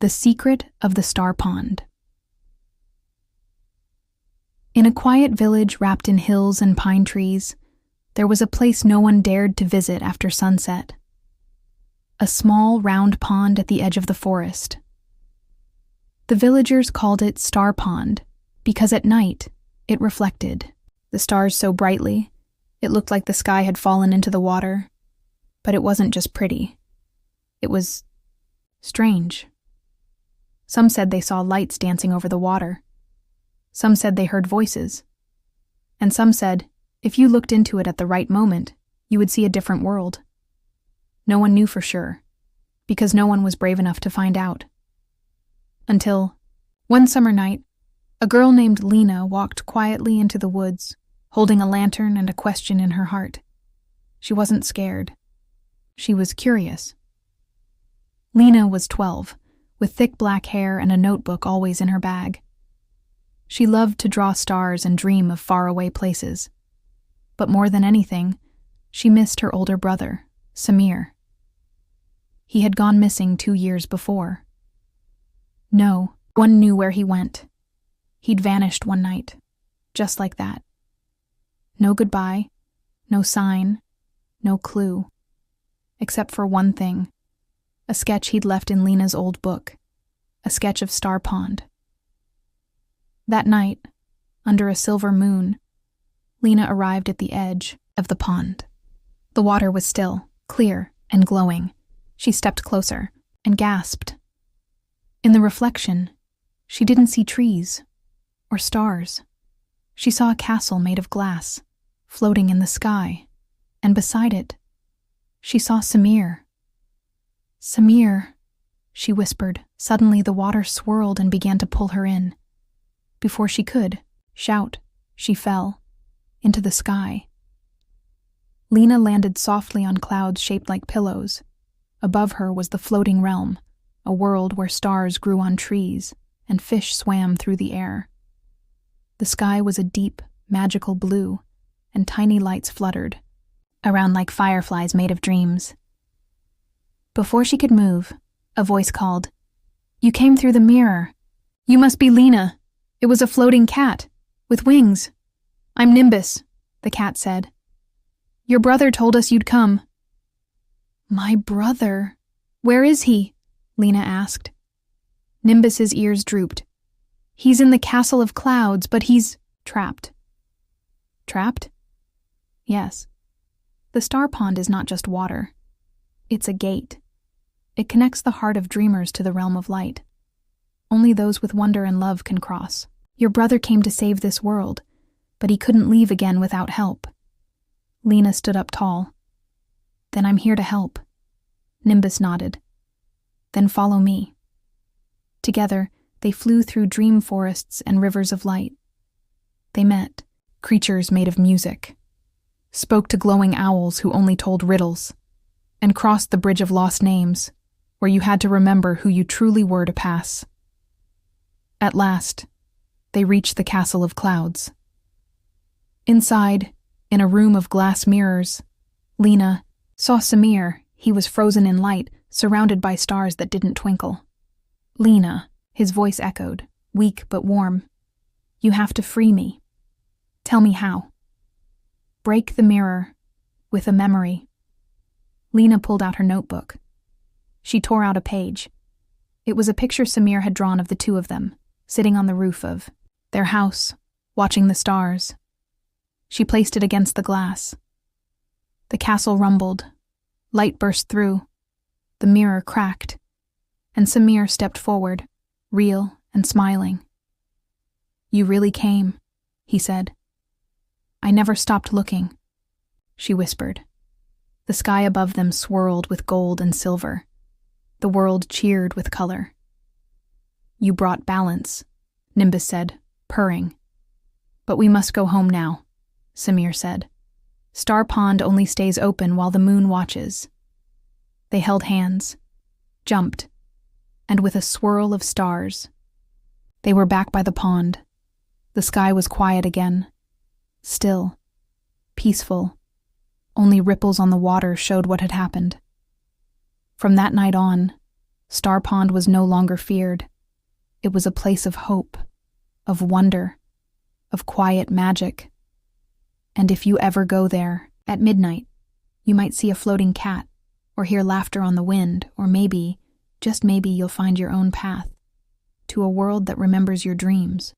The Secret of the Star Pond. In a quiet village wrapped in hills and pine trees, there was a place no one dared to visit after sunset. A small, round pond at the edge of the forest. The villagers called it Star Pond because at night it reflected the stars so brightly it looked like the sky had fallen into the water. But it wasn't just pretty. It was strange. Some said they saw lights dancing over the water. Some said they heard voices. And some said, if you looked into it at the right moment, you would see a different world. No one knew for sure, because no one was brave enough to find out. Until, one summer night, a girl named Lena walked quietly into the woods, holding a lantern and a question in her heart. She wasn't scared. She was curious. Lena was 12, with thick black hair and a notebook always in her bag. She loved to draw stars and dream of faraway places. But more than anything, she missed her older brother, Samir. He had gone missing 2 years before. No one knew where he went. He'd vanished one night, just like that. No goodbye, no sign, no clue. Except for one thing. A sketch he'd left in Lena's old book, a sketch of Star Pond. That night, under a silver moon, Lena arrived at the edge of the pond. The water was still, clear, and glowing. She stepped closer and gasped. In the reflection, she didn't see trees or stars. She saw a castle made of glass, floating in the sky, and beside it, she saw Samir. Samir, she whispered. Suddenly the water swirled and began to pull her in. Before she could shout, she fell into the sky. Lena landed softly on clouds shaped like pillows. Above her was the floating realm, a world where stars grew on trees and fish swam through the air. The sky was a deep, magical blue, and tiny lights fluttered around like fireflies made of dreams. Before she could move, a voice called, "You came through the mirror. You must be Lena. It was a floating cat, with wings." "I'm Nimbus," the cat said. "Your brother told us you'd come." "My brother? Where is he?" Lena asked. Nimbus's ears drooped. "He's in the castle of clouds, but he's trapped." Trapped? Yes. The Star Pond is not just water. It's a gate. It connects the heart of dreamers to the realm of light. Only those with wonder and love can cross. Your brother came to save this world, but he couldn't leave again without help. Lena stood up tall. "Then I'm here to help." Nimbus nodded. "Then follow me." Together, they flew through dream forests and rivers of light. They met creatures made of music, spoke to glowing owls who only told riddles, and crossed the bridge of lost names, where you had to remember who you truly were to pass. At last, they reached the castle of clouds. Inside, in a room of glass mirrors, Lena saw Samir. He was frozen in light, surrounded by stars that didn't twinkle. "Lena," his voice echoed, weak but warm. "You have to free me. Tell me how." "Break the mirror with a memory." Lena pulled out her notebook. She tore out a page. It was a picture Samir had drawn of the two of them, sitting on the roof of their house, watching the stars. She placed it against the glass. The castle rumbled. Light burst through. The mirror cracked. And Samir stepped forward, real and smiling. "You really came," he said. "I never stopped looking," she whispered. The sky above them swirled with gold and silver. The world cheered with color. "You brought balance," Nimbus said, purring. "But we must go home now," Samir said. "Star Pond only stays open while the moon watches." They held hands, jumped, and with a swirl of stars, they were back by the pond. The sky was quiet again, still, peaceful. Only ripples on the water showed what had happened. From that night on, Star Pond was no longer feared. It was a place of hope, of wonder, of quiet magic. And if you ever go there, at midnight, you might see a floating cat, or hear laughter on the wind, or maybe, just maybe, you'll find your own path to a world that remembers your dreams.